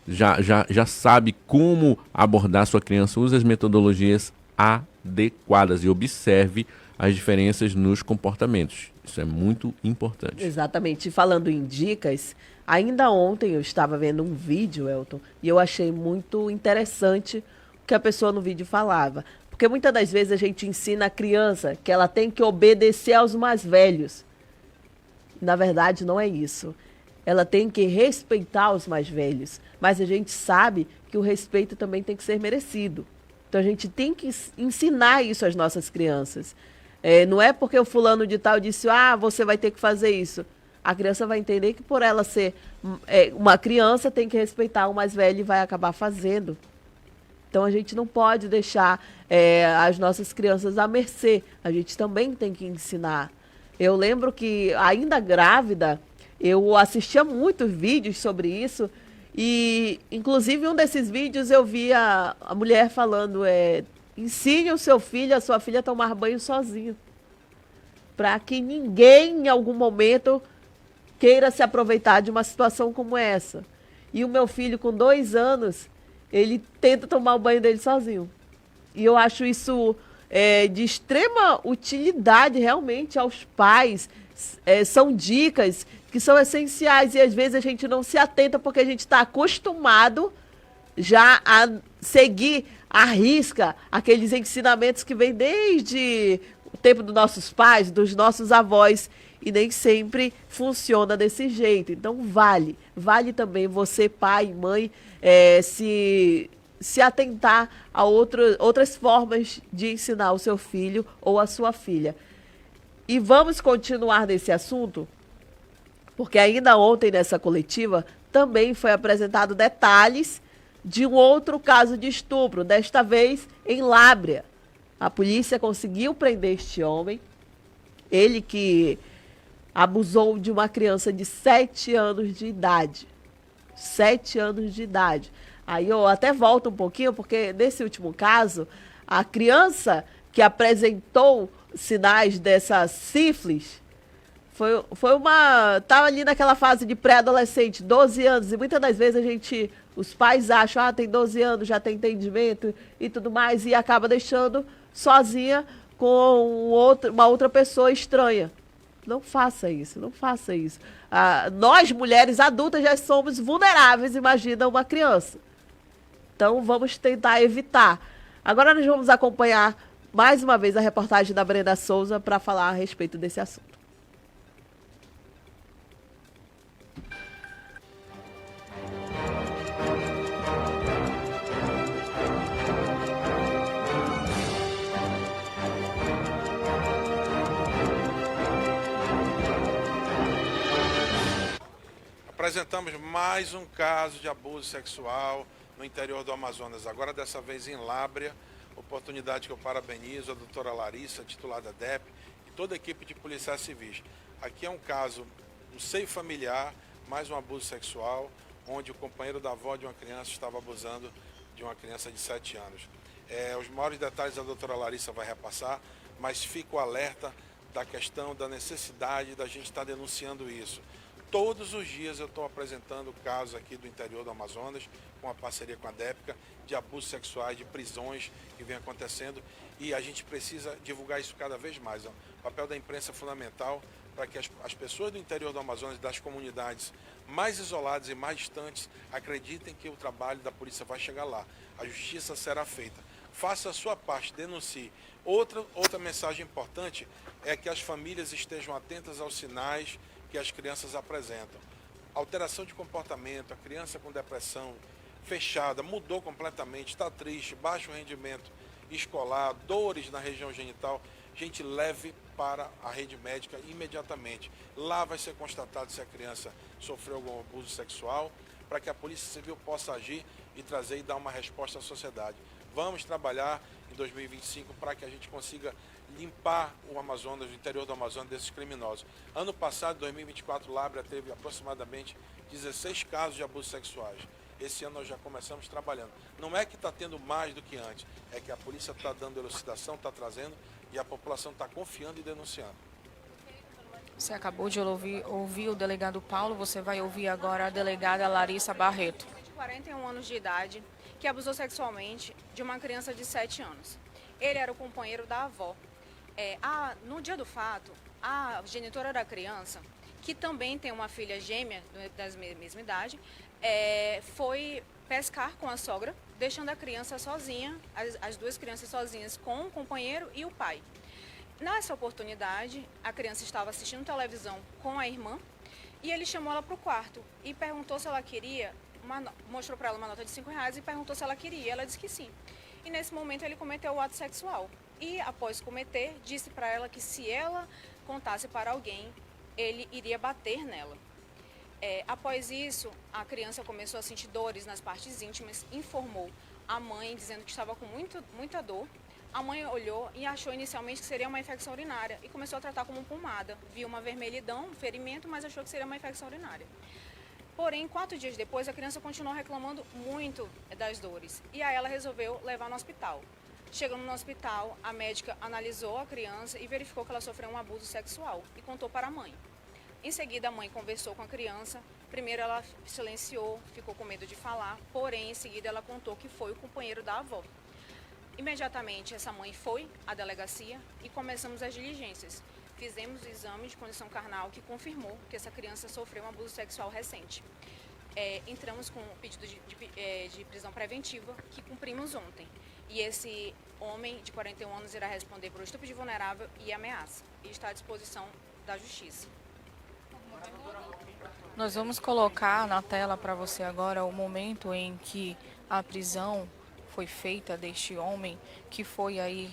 já sabe como abordar a sua criança. Use as metodologias adequadas e observe as diferenças nos comportamentos. Isso é muito importante. Exatamente. E falando em dicas, ainda ontem eu estava vendo um vídeo, Elton, e eu achei muito interessante o que a pessoa no vídeo falava. Porque muitas das vezes a gente ensina a criança que ela tem que obedecer aos mais velhos. Na verdade, não é isso. Ela tem que respeitar os mais velhos. Mas a gente sabe que o respeito também tem que ser merecido. Então a gente tem que ensinar isso às nossas crianças. Não é porque o fulano de tal disse, você vai ter que fazer isso. A criança vai entender que por ela ser uma criança tem que respeitar o mais velho e vai acabar fazendo. Então a gente não pode deixar as nossas crianças à mercê. A gente também tem que ensinar. Eu lembro que, ainda grávida, eu assistia muitos vídeos sobre isso. E, inclusive, um desses vídeos eu vi a mulher falando, ensine o seu filho, a sua filha a tomar banho sozinho. Para que ninguém, em algum momento, queira se aproveitar de uma situação como essa. E o meu filho, com 2 anos, ele tenta tomar o banho dele sozinho. E eu acho isso de extrema utilidade realmente aos pais. São dicas que são essenciais e às vezes a gente não se atenta porque a gente está acostumado já a seguir à risca aqueles ensinamentos que vêm desde o tempo dos nossos pais, dos nossos avós, e nem sempre funciona desse jeito. Então vale também você, pai e mãe, se atentar a outras formas de ensinar o seu filho ou a sua filha. E vamos continuar nesse assunto, Porque ainda ontem, nessa coletiva, também foi apresentado detalhes de um outro caso de estupro, desta vez em Lábrea. A polícia conseguiu prender este homem, ele que abusou de uma criança de 7 anos de idade. 7 anos de idade. Aí eu até volto um pouquinho, porque nesse último caso, a criança que apresentou sinais dessa sífilis foi uma... Estava ali naquela fase de pré-adolescente, 12 anos, e muitas das vezes os pais acham, tem 12 anos, já tem entendimento e tudo mais, e acaba deixando sozinha com uma outra pessoa estranha. Não faça isso, não faça isso. Nós, mulheres adultas, já somos vulneráveis, imagina uma criança. Então, vamos tentar evitar. Agora nós vamos acompanhar mais uma vez a reportagem da Brenda Souza para falar a respeito desse assunto. Apresentamos mais um caso de abuso sexual no interior do Amazonas, agora dessa vez em Lábrea, oportunidade que eu parabenizo a doutora Larissa, titular da DEP, e toda a equipe de policiais civis. Aqui é um caso, um seio familiar, mais um abuso sexual, onde o companheiro da avó de uma criança estava abusando de uma criança de 7 anos. Os maiores detalhes a doutora Larissa vai repassar, mas fico alerta da questão da necessidade da gente estar denunciando isso. Todos os dias eu estou apresentando casos aqui do interior do Amazonas, com a parceria com a DEPCA, de abusos sexuais, de prisões que vem acontecendo, e a gente precisa divulgar isso cada vez mais. O papel da imprensa é fundamental para que as pessoas do interior do Amazonas, das comunidades mais isoladas e mais distantes, acreditem que o trabalho da polícia vai chegar lá. A justiça será feita. Faça a sua parte, denuncie. Outra mensagem importante é que as famílias estejam atentas aos sinais que as crianças apresentam. Alteração de comportamento, a criança com depressão fechada, mudou completamente, está triste, baixo rendimento escolar, dores na região genital, gente, leve para a rede médica imediatamente. Lá vai ser constatado se a criança sofreu algum abuso sexual, para que a Polícia Civil possa agir e trazer e dar uma resposta à sociedade. Vamos trabalhar em 2025 para que a gente consiga limpar o Amazonas, o interior do Amazonas, desses criminosos. Ano passado, 2024, Lábrea teve aproximadamente 16 casos de abusos sexuais. Esse ano nós já começamos trabalhando. Não é que está tendo mais do que antes, é que a polícia está dando elucidação, está trazendo, e a população está confiando e denunciando. Você acabou de ouvir o delegado Paulo, você vai ouvir agora a delegada Larissa Barreto. De 41 anos de idade, que abusou sexualmente de uma criança de 7 anos. Ele era o companheiro da avó. No dia do fato, a genitora da criança, que também tem uma filha gêmea da mesma idade, foi pescar com a sogra, deixando a criança sozinha, as duas crianças sozinhas com o companheiro e o pai. Nessa oportunidade, a criança estava assistindo televisão com a irmã e ele chamou ela para o quarto e perguntou se ela queria, mostrou para ela uma nota de R$5 e perguntou se ela queria. Ela disse que sim. E nesse momento ele cometeu o ato sexual. E após cometer, disse para ela que se ela contasse para alguém, ele iria bater nela. Após isso, a criança começou a sentir dores nas partes íntimas, informou a mãe dizendo que estava com muita dor. A mãe olhou e achou inicialmente que seria uma infecção urinária e começou a tratar como pomada. Viu uma vermelhidão, um ferimento, mas achou que seria uma infecção urinária. Porém, 4 dias depois, a criança continuou reclamando muito das dores e aí ela resolveu levar no hospital. Chegando no hospital, a médica analisou a criança e verificou que ela sofreu um abuso sexual e contou para a mãe. Em seguida, a mãe conversou com a criança. Primeiro ela silenciou, ficou com medo de falar, porém, em seguida ela contou que foi o companheiro da avó. Imediatamente, essa mãe foi à delegacia e começamos as diligências. Fizemos o exame de condição carnal que confirmou que essa criança sofreu um abuso sexual recente. Entramos com um pedido de prisão preventiva que cumprimos ontem. E esse homem de 41 anos irá responder por estupro de vulnerável e ameaça. E está à disposição da justiça. Nós vamos colocar na tela para você agora o momento em que a prisão foi feita deste homem que foi aí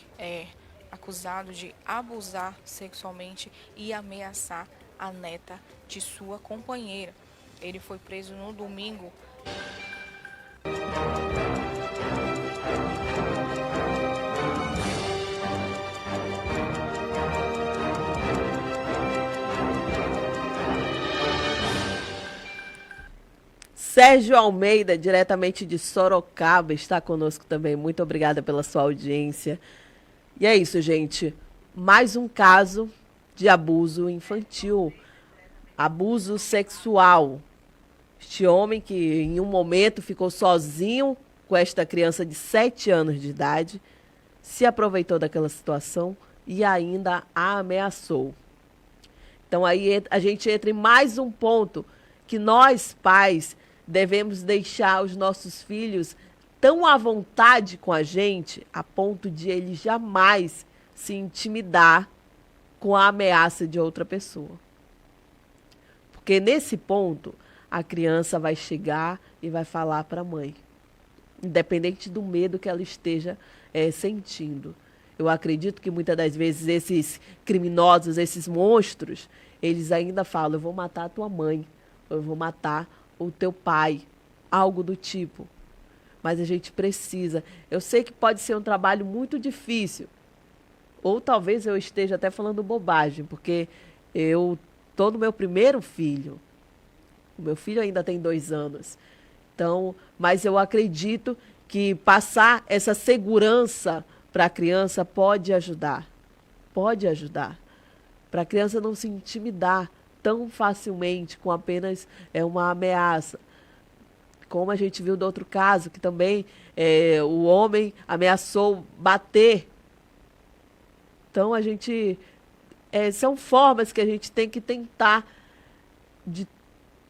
acusado de abusar sexualmente e ameaçar a neta de sua companheira. Ele foi preso no domingo. Sérgio Almeida, diretamente de Sorocaba, está conosco também. Muito obrigada pela sua audiência. E é isso, gente. Mais um caso de abuso infantil, abuso sexual. Este homem que em um momento ficou sozinho com esta criança de 7 anos de idade, se aproveitou daquela situação e ainda a ameaçou. Então aí a gente entra em mais um ponto que nós, pais, devemos deixar os nossos filhos tão à vontade com a gente, a ponto de ele jamais se intimidar com a ameaça de outra pessoa. Porque nesse ponto, a criança vai chegar e vai falar para a mãe, independente do medo que ela esteja sentindo. Eu acredito que muitas das vezes esses criminosos, esses monstros, eles ainda falam: eu vou matar a tua mãe, eu vou matar o teu pai, algo do tipo. Mas a gente precisa. Eu sei que pode ser um trabalho muito difícil, ou talvez eu esteja até falando bobagem, porque eu estou no meu primeiro filho. O meu filho ainda tem 2 anos. Então, mas eu acredito que passar essa segurança para a criança pode ajudar. Pode ajudar. Para a criança não se intimidar tão facilmente com apenas uma ameaça. Como a gente viu do outro caso, que também o homem ameaçou bater. Então, a gente... são formas que a gente tem que tentar, de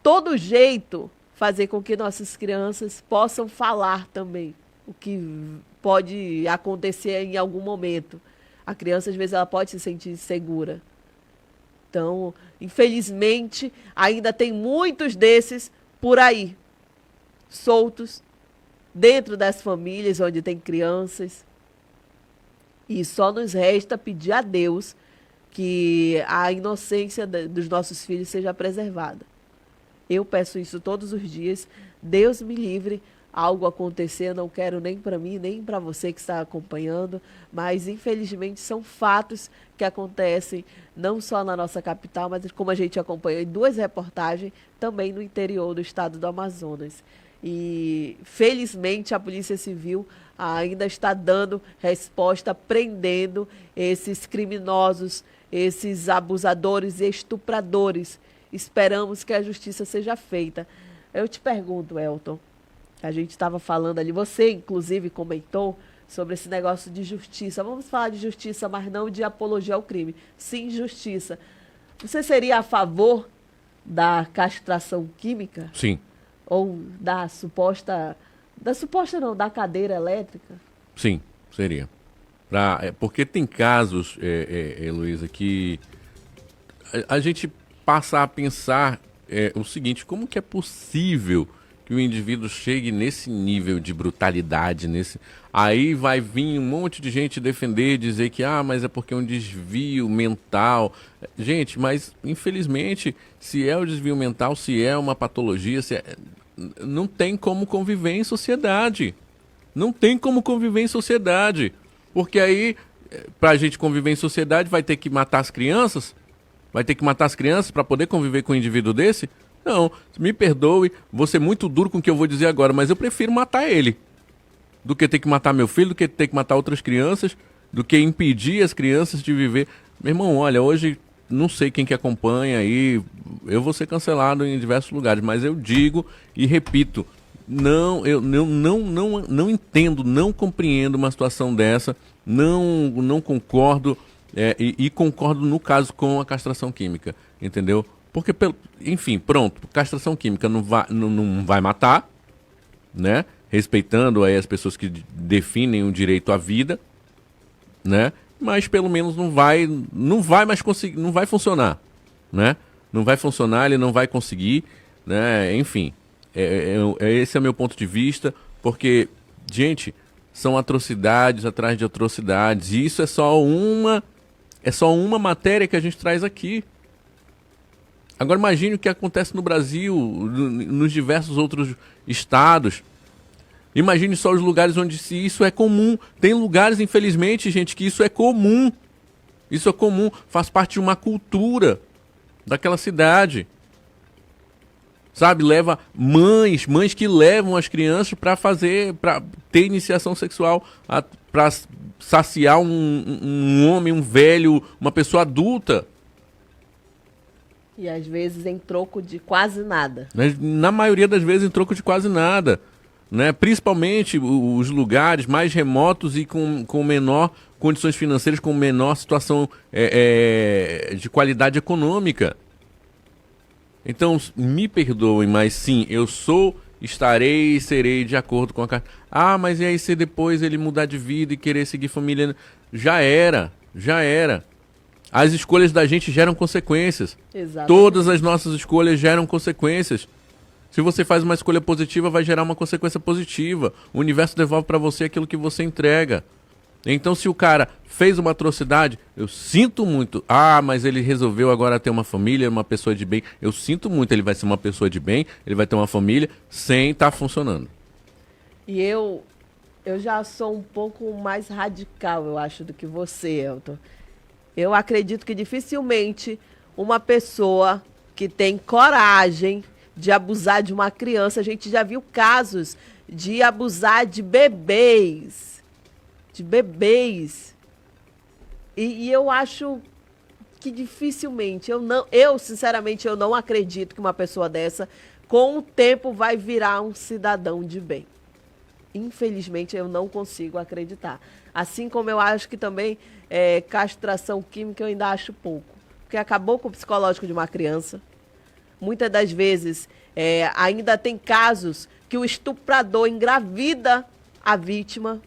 todo jeito, fazer com que nossas crianças possam falar também o que pode acontecer em algum momento. A criança, às vezes, ela pode se sentir insegura. Então, infelizmente, ainda tem muitos desses por aí, soltos, dentro das famílias onde tem crianças. E só nos resta pedir a Deus que a inocência dos nossos filhos seja preservada. Eu peço isso todos os dias. Deus me livre algo acontecer, eu não quero nem para mim, nem para você que está acompanhando, mas infelizmente são fatos que acontecem não só na nossa capital, mas como a gente acompanhou em 2 reportagens, também no interior do estado do Amazonas. E felizmente a Polícia Civil ainda está dando resposta, prendendo esses criminosos, esses abusadores e estupradores. Esperamos que a justiça seja feita. Eu te pergunto, Elton, a gente estava falando ali, você inclusive comentou sobre esse negócio de justiça. Vamos falar de justiça, mas não de apologia ao crime. Sim, justiça. Você seria a favor da castração química? Sim. Ou da cadeira elétrica? Sim, seria. Porque tem casos, Heloísa, que a gente passa a pensar o seguinte: como que é possível que o indivíduo chegue nesse nível de brutalidade, aí vai vir um monte de gente defender, dizer que mas é porque é um desvio mental. Gente, mas infelizmente, se é o desvio mental, se é uma patologia, não tem como conviver em sociedade. Não tem como conviver em sociedade. Porque aí, pra gente conviver em sociedade, vai ter que matar as crianças? Vai ter que matar as crianças para poder conviver com um indivíduo desse? Não, me perdoe, vou ser muito duro com o que eu vou dizer agora, mas eu prefiro matar ele do que ter que matar meu filho, do que ter que matar outras crianças, do que impedir as crianças de viver. Meu irmão, olha, hoje não sei quem que acompanha aí, eu vou ser cancelado em diversos lugares, mas eu digo e repito, eu não entendo, não compreendo uma situação dessa, não concordo, e concordo no caso com a castração química, entendeu? Porque, enfim, pronto, castração química não vai matar, né? Respeitando aí as pessoas que definem o direito à vida, né? Mas pelo menos não vai mais conseguir, não vai funcionar, né? Não vai funcionar, ele não vai conseguir, né? Enfim, esse é o meu ponto de vista, porque, gente, são atrocidades atrás de atrocidades, e isso é só uma matéria que a gente traz aqui. Agora imagine o que acontece no Brasil, nos diversos outros estados. Imagine só os lugares onde isso é comum. Tem lugares, infelizmente, gente, que isso é comum. Isso é comum, faz parte de uma cultura daquela cidade. Sabe, leva mães que levam as crianças para ter iniciação sexual, para saciar um homem, um velho, uma pessoa adulta. E às vezes em troco de quase nada. Na maioria das vezes em troco de quase nada. Né? Principalmente os lugares mais remotos e com menor condições financeiras, com menor situação de qualidade econômica. Então, me perdoem, mas sim, estarei e serei de acordo com a carta. Ah, mas e aí se depois ele mudar de vida e querer seguir família? Já era. As escolhas da gente geram consequências. Exatamente. Todas as nossas escolhas geram consequências. Se você faz uma escolha positiva, vai gerar uma consequência positiva. O universo devolve para você aquilo que você entrega. Então, se o cara fez uma atrocidade, eu sinto muito. Ah, mas ele resolveu agora ter uma família, uma pessoa de bem. Eu sinto muito, ele vai ser uma pessoa de bem, ele vai ter uma família sem estar funcionando. E eu já sou um pouco mais radical, eu acho, do que você, Elton. Eu acredito que dificilmente uma pessoa que tem coragem de abusar de uma criança, a gente já viu casos de abusar de bebês. E eu acho que dificilmente, sinceramente, eu não acredito que uma pessoa dessa, com o tempo, vai virar um cidadão de bem. Infelizmente, eu não consigo acreditar. Assim como eu acho que também castração química eu ainda acho pouco. Porque acabou com o psicológico de uma criança. Muitas das vezes, ainda tem casos que o estuprador engravida a vítima.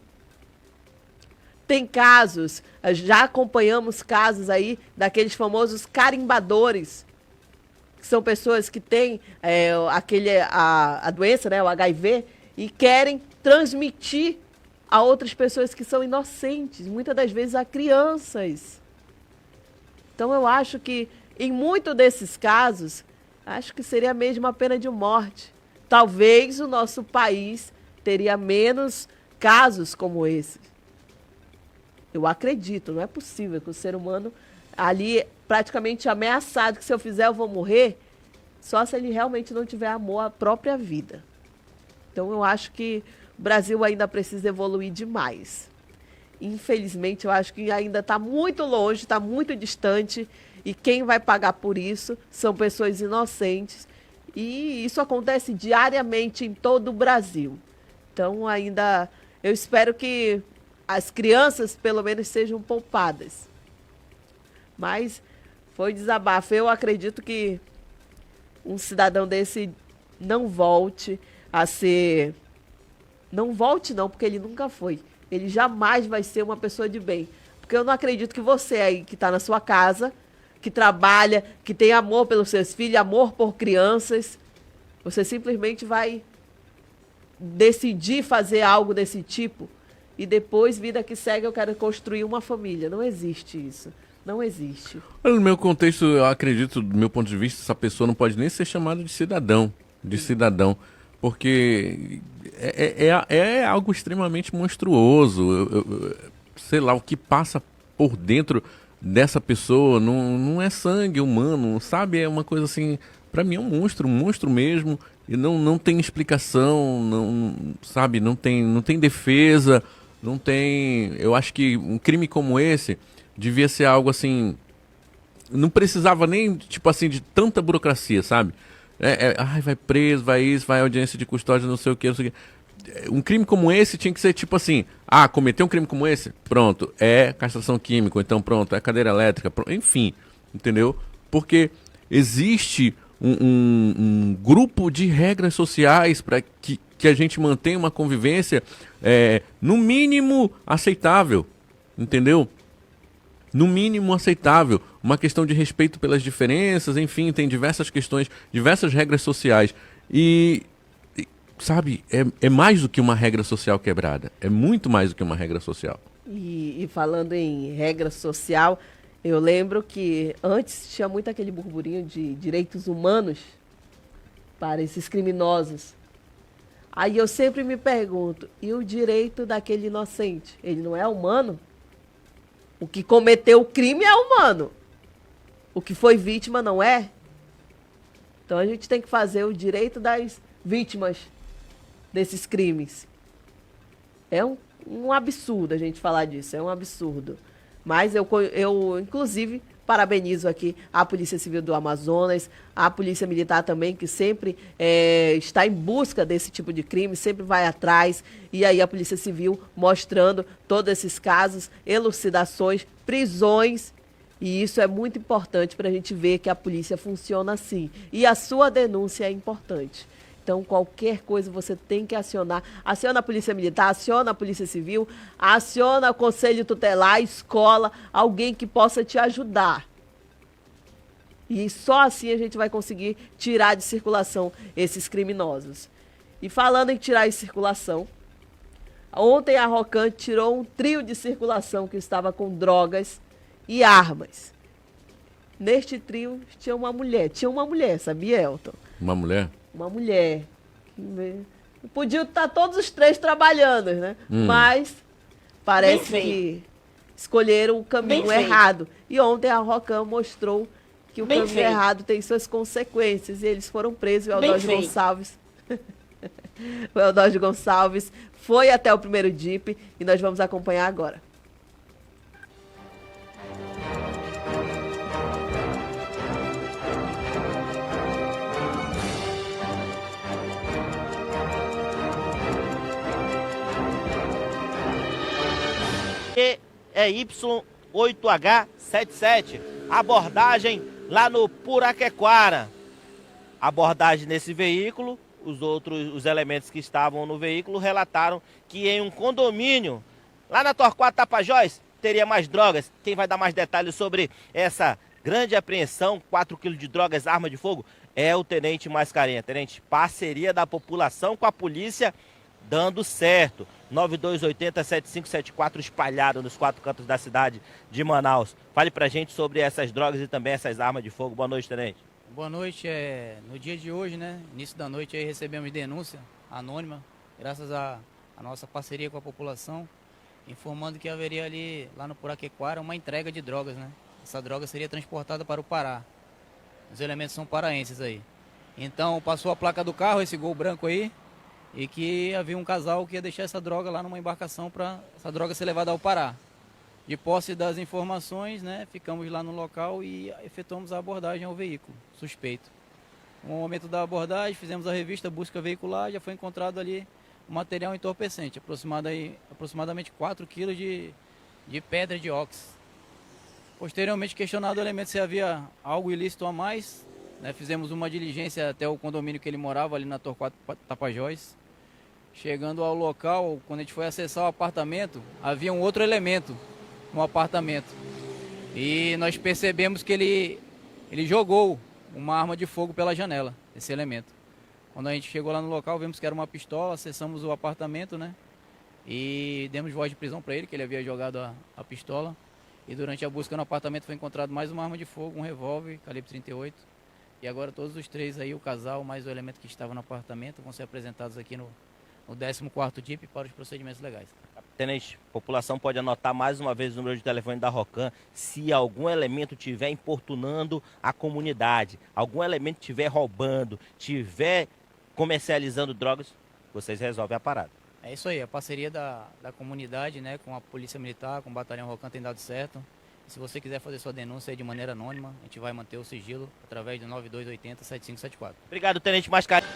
Tem casos, já acompanhamos casos aí daqueles famosos carimbadores, que são pessoas que têm a doença, né, o HIV, e querem transmitir a outras pessoas que são inocentes, muitas das vezes a crianças. Então eu acho que, em muitos desses casos, acho que seria mesmo a pena de morte. Talvez o nosso país teria menos casos como esse. Eu acredito, não é possível que o ser humano ali praticamente ameaçado, que se eu fizer eu vou morrer, só se ele realmente não tiver amor à própria vida. Então eu acho que o Brasil ainda precisa evoluir demais. Infelizmente, eu acho que ainda está muito longe, está muito distante, e quem vai pagar por isso são pessoas inocentes. E isso acontece diariamente em todo o Brasil. Então ainda, eu espero que as crianças, pelo menos, sejam poupadas. Mas foi desabafo. Eu acredito que um cidadão desse não volte a ser... Não volte não, porque ele nunca foi. Ele jamais vai ser uma pessoa de bem. Porque eu não acredito que você aí, que está na sua casa, que trabalha, que tem amor pelos seus filhos, amor por crianças, você simplesmente vai decidir fazer algo desse tipo e depois, vida que segue, eu quero construir uma família. Não existe isso. Não existe. No meu contexto, eu acredito, do meu ponto de vista, essa pessoa não pode nem ser chamada de cidadão. Porque é algo extremamente monstruoso. Sei lá, o que passa por dentro dessa pessoa não é sangue humano, sabe? É uma coisa assim, pra mim é um monstro mesmo, e não tem explicação, sabe? Não tem defesa, não tem... Eu acho que um crime como esse devia ser algo assim, não precisava nem, tipo assim, de tanta burocracia, sabe? Vai preso, vai isso, vai audiência de custódia, não sei o que. Um crime como esse tinha que ser tipo assim, cometeu um crime como esse, pronto, é castração química, então pronto, é cadeira elétrica, enfim, entendeu? Porque existe um grupo de regras sociais para que a gente mantenha uma convivência no mínimo aceitável, entendeu? No mínimo aceitável, uma questão de respeito pelas diferenças, enfim, tem diversas questões, diversas regras sociais. E sabe, é mais do que uma regra social quebrada, é muito mais do que uma regra social. E falando em regra social, Eu lembro que antes tinha muito aquele burburinho de direitos humanos para esses criminosos. Aí eu sempre me pergunto, e o direito daquele inocente? Ele não é humano? O que cometeu o crime é humano. O que foi vítima não é? Então a gente tem que fazer o direito das vítimas desses crimes. É um absurdo a gente falar disso, é um absurdo. Mas eu inclusive, parabenizo aqui a Polícia Civil do Amazonas, a Polícia Militar também, que sempre está em busca desse tipo de crime, sempre vai atrás. E aí a Polícia Civil mostrando todos esses casos, elucidações, prisões. E isso é muito importante para a gente ver que a polícia funciona assim. E a sua denúncia é importante. Então, qualquer coisa você tem que acionar. Aciona a Polícia Militar, aciona a Polícia Civil, aciona o Conselho Tutelar, a escola, alguém que possa te ajudar. E só assim a gente vai conseguir tirar de circulação esses criminosos. E falando em tirar de circulação, ontem a Rocan tirou um trio de circulação que estava com drogas e armas. Neste trio tinha uma mulher, sabia, Elton? Uma mulher? Uma mulher. Podiam estar todos os três trabalhando, né? Mas parece que escolheram o caminho errado. E ontem a Rocan mostrou que o caminho errado tem suas consequências. E eles foram presos. O Eudógio Gonçalves. O Eudógio Gonçalves foi até o primeiro DIP e nós vamos acompanhar agora. É Y8H77, abordagem lá no Puraquequara. Abordagem nesse veículo, os elementos que estavam no veículo relataram que em um condomínio, lá na Torquato Tapajós, teria mais drogas. Quem vai dar mais detalhes sobre essa grande apreensão, 4 quilos de drogas, arma de fogo, é o Tenente Mascarenha. Tenente, parceria da população com a polícia dando certo. 9280-7574 espalhado nos 4 cantos da cidade de Manaus. Fale pra gente sobre essas drogas e também essas armas de fogo. Boa noite, Tenente. Boa noite. No dia de hoje, né, início da noite, aí recebemos denúncia anônima, graças à nossa parceria com a população, informando que haveria ali, lá no Puraquequara, uma entrega de drogas, né? Essa droga seria transportada para o Pará. Os elementos são paraenses aí. Então, passou a placa do carro, esse Gol branco aí, e que havia um casal que ia deixar essa droga lá numa embarcação para essa droga ser levada ao Pará. De posse das informações, né, ficamos lá no local e efetuamos a abordagem ao veículo suspeito. No momento da abordagem, fizemos a revista busca veicular, já foi encontrado ali um material entorpecente, aproximadamente 4 quilos de pedra de óxido. Posteriormente, questionado o elemento se havia algo ilícito a mais, né, fizemos uma diligência até o condomínio que ele morava, ali na Torquato Tapajós. Chegando ao local, quando a gente foi acessar o apartamento, havia um outro elemento no apartamento. E nós percebemos que ele jogou uma arma de fogo pela janela, esse elemento. Quando a gente chegou lá no local, vimos que era uma pistola, acessamos o apartamento, né? E demos voz de prisão para ele, que ele havia jogado a pistola. E durante a busca no apartamento foi encontrado mais uma arma de fogo, um revólver, calibre 38. E agora todos os três aí, o casal mais o elemento que estava no apartamento, vão ser apresentados aqui no 14º DIP para os procedimentos legais. Tenente, a população pode anotar mais uma vez o número de telefone da Rocan se algum elemento estiver importunando a comunidade, algum elemento estiver roubando, estiver comercializando drogas, vocês resolvem a parada. É isso aí, a parceria da comunidade, né, com a Polícia Militar, com o Batalhão Rocan tem dado certo. E se você quiser fazer sua denúncia aí de maneira anônima, a gente vai manter o sigilo através do 9280-7574. Obrigado, Tenente Mascarenha.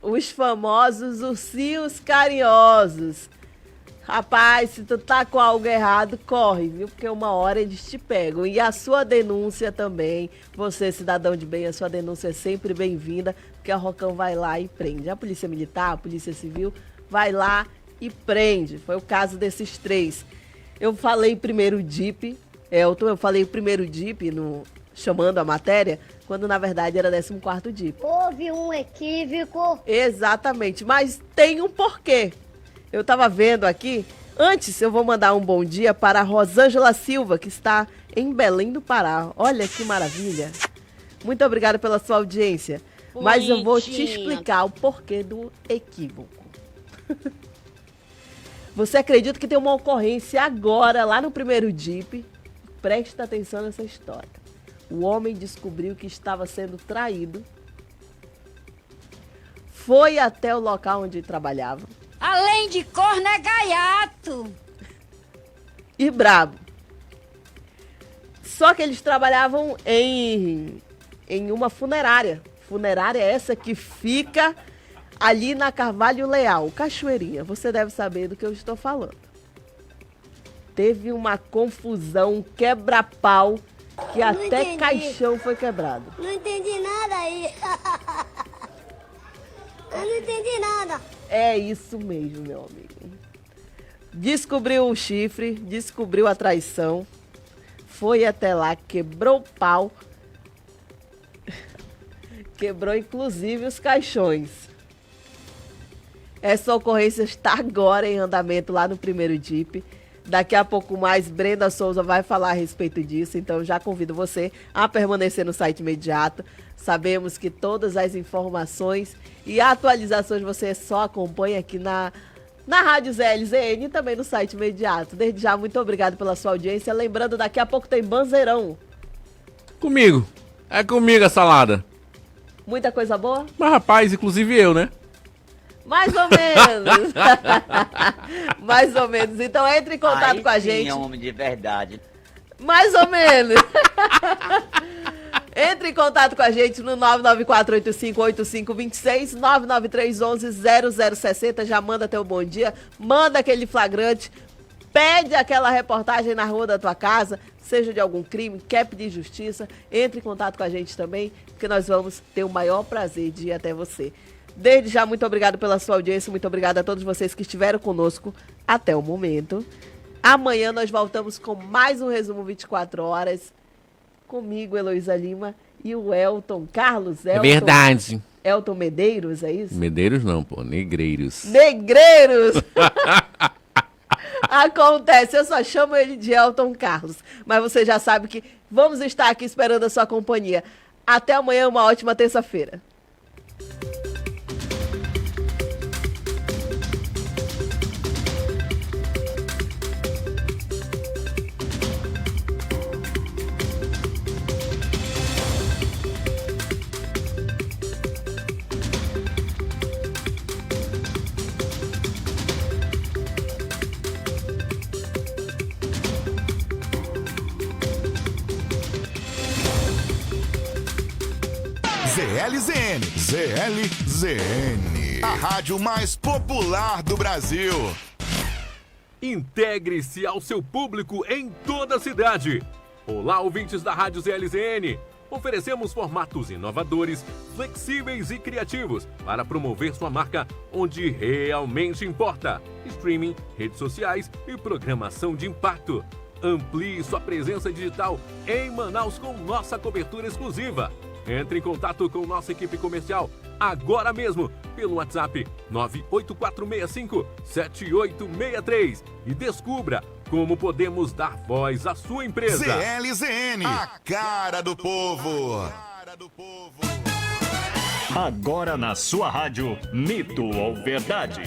Os famosos ursinhos carinhosos. Rapaz, se tu tá com algo errado, corre, viu? Porque uma hora eles te pegam. E a sua denúncia também, você, cidadão de bem, a sua denúncia é sempre bem-vinda, porque a Rocan vai lá e prende. A Polícia Militar, a Polícia Civil, vai lá e prende. Foi o caso desses três. Eu falei primeiro DIP, Elton, eu falei o primeiro DIP, chamando a matéria, quando na verdade era 14º DIP. Houve um equívoco. Exatamente, mas tem um porquê. Eu estava vendo aqui. Antes, eu vou mandar um bom dia para a Rosângela Silva, que está em Belém do Pará. Olha que maravilha. Muito obrigada pela sua audiência. Mas eu vou te explicar o porquê do equívoco. Você acredita que tem uma ocorrência agora, lá no primeiro DIP? Presta atenção nessa história. O homem descobriu que estava sendo traído. Foi até o local onde trabalhava. Além de corno, é gaiato. E brabo. Só que eles trabalhavam em uma funerária. Funerária essa que fica ali na Carvalho Leal, Cachoeirinha. Você deve saber do que eu estou falando. Teve uma confusão, um quebra-pau, que até caixão foi quebrado. Não entendi nada aí. Eu não entendi nada. É isso mesmo, meu amigo. Descobriu o chifre, descobriu a traição, foi até lá, quebrou o pau, quebrou inclusive os caixões. Essa ocorrência está agora em andamento lá no primeiro DIP. Daqui a pouco mais, Brenda Souza vai falar a respeito disso, então já convido você a permanecer no site imediato. Sabemos que todas as informações e atualizações você só acompanha aqui na Rádio ZLZN e também no site imediato. Desde já, muito obrigado pela sua audiência. Lembrando, daqui a pouco tem Banzeirão. Comigo. É comigo a salada. Muita coisa boa? Mas rapaz, inclusive eu, né? Mais ou menos. Mais ou menos. Então entre em contato com a gente. É um homem de verdade. Mais ou menos. Entre em contato com a gente no 994858526, 993110060. Já manda teu bom dia, manda aquele flagrante, pede aquela reportagem na rua da tua casa, seja de algum crime, quer pedir justiça, entre em contato com a gente também, porque nós vamos ter o maior prazer de ir até você. Desde já, muito obrigado pela sua audiência, muito obrigado a todos vocês que estiveram conosco até o momento. Amanhã nós voltamos com mais um Resumo 24 Horas, comigo, Heloísa Lima, e o Elton Carlos. É verdade. Elton Medeiros, é isso? Medeiros não, pô, Negreiros. Negreiros! Acontece, eu só chamo ele de Elton Carlos, mas você já sabe que vamos estar aqui esperando a sua companhia. Até amanhã, uma ótima terça-feira. ZLZN, a rádio mais popular do Brasil. Integre-se ao seu público em toda a cidade. Olá, ouvintes da Rádio ZLZN. Oferecemos formatos inovadores, flexíveis e criativos para promover sua marca onde realmente importa. Streaming, redes sociais e programação de impacto. Amplie sua presença digital em Manaus com nossa cobertura exclusiva. Entre em contato com nossa equipe comercial agora mesmo pelo WhatsApp 98465-7863 e descubra como podemos dar voz à sua empresa. ZLZN, a cara do povo. Agora na sua rádio, Mito ou Verdade.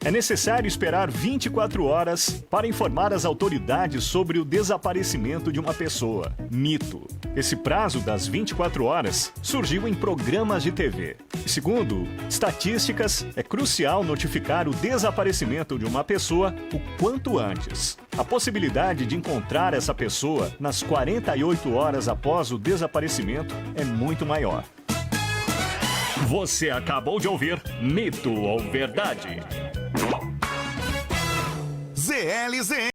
É necessário esperar 24 horas para informar as autoridades sobre o desaparecimento de uma pessoa. Mito. Esse prazo das 24 horas surgiu em programas de TV. Segundo estatísticas, é crucial notificar o desaparecimento de uma pessoa o quanto antes. A possibilidade de encontrar essa pessoa nas 48 horas após o desaparecimento é muito maior. Você acabou de ouvir Mito ou Verdade. ZLZN.